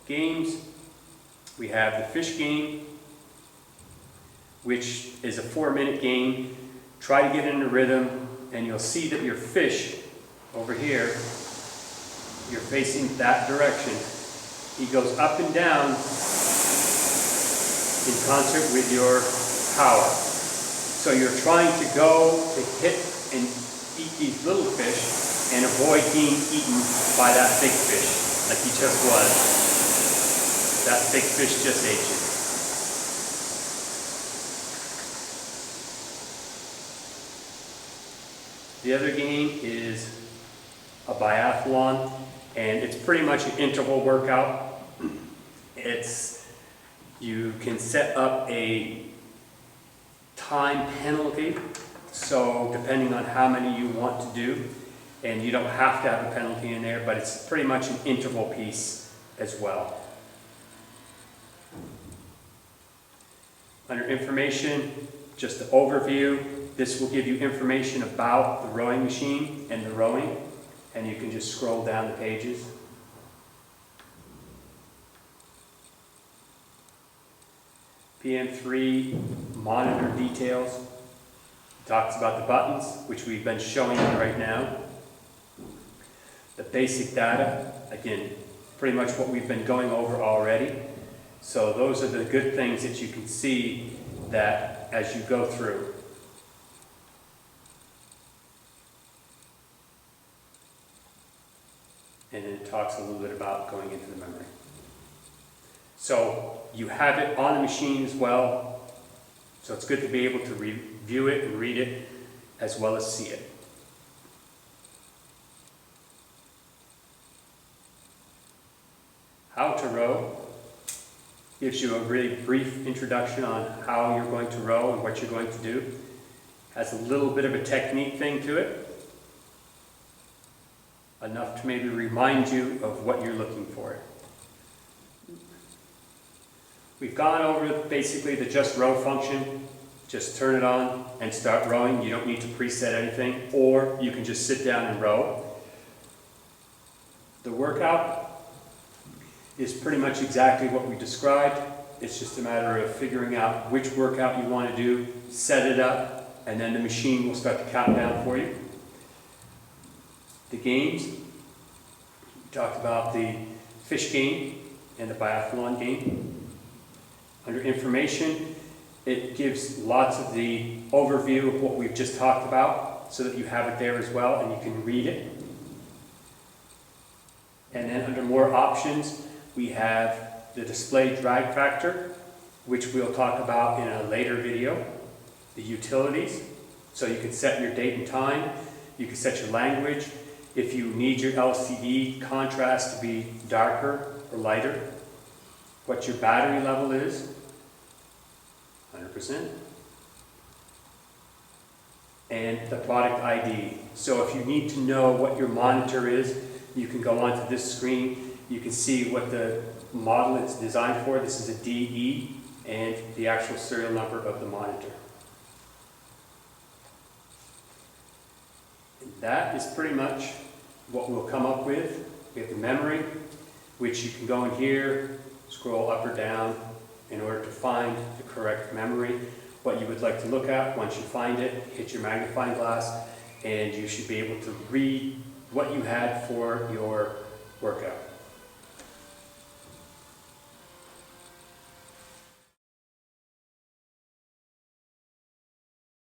games, we have the fish game, which is a 4-minute game. Try to get in a rhythm, and you'll see that your fish over here, you're facing that direction. He goes up and down in concert with your power. So you're trying to go to hit and eat these little fish and avoid being eaten by that big fish, like he just was. That big fish just ate you. The other game is a biathlon, and it's pretty much an interval workout. You can set up a time penalty, so depending on how many you want to do, and you don't have to have a penalty in there, but it's pretty much an interval piece as well. Under information, just the overview. This will give you information about the rowing machine and the rowing, and you can just scroll down the pages. PM3 monitor details. Talks about the buttons, which we've been showing you right now. The basic data, again, pretty much what we've been going over already. So those are the good things that you can see that as you go through. And then it talks a little bit about going into the memory. So you have it on the machine as well. So it's good to be able to review it and read it as well as see it. How to row gives you a really brief introduction on how you're going to row and what you're going to do. Has a little bit of a technique thing to it. Enough to maybe remind you of what you're looking for. We've gone over basically the just row function. Just turn it on and start rowing. You don't need to preset anything, or you can just sit down and row. The workout is pretty much exactly what we described. It's just a matter of figuring out which workout you want to do, set it up, and then the machine will start to count down for you. The games, we talked about the fish game and the biathlon game. Under information, it gives lots of the overview of what we've just talked about so that you have it there as well and you can read it. And then under more options, we have the display drag factor, which we'll talk about in a later video. The utilities, so you can set your date and time, you can set your language, if you need your LCD contrast to be darker or lighter, what your battery level is, 100%, and the product ID. So if you need to know what your monitor is, you can go onto this screen, you can see what the model it's designed for. This is a DE and the actual serial number of the monitor. And that is pretty much what we'll come up with. We have the memory, which you can go in here, scroll up or down in order to find the correct memory, what you would like to look at. Once you find it, hit your magnifying glass, and you should be able to read what you had for your workout.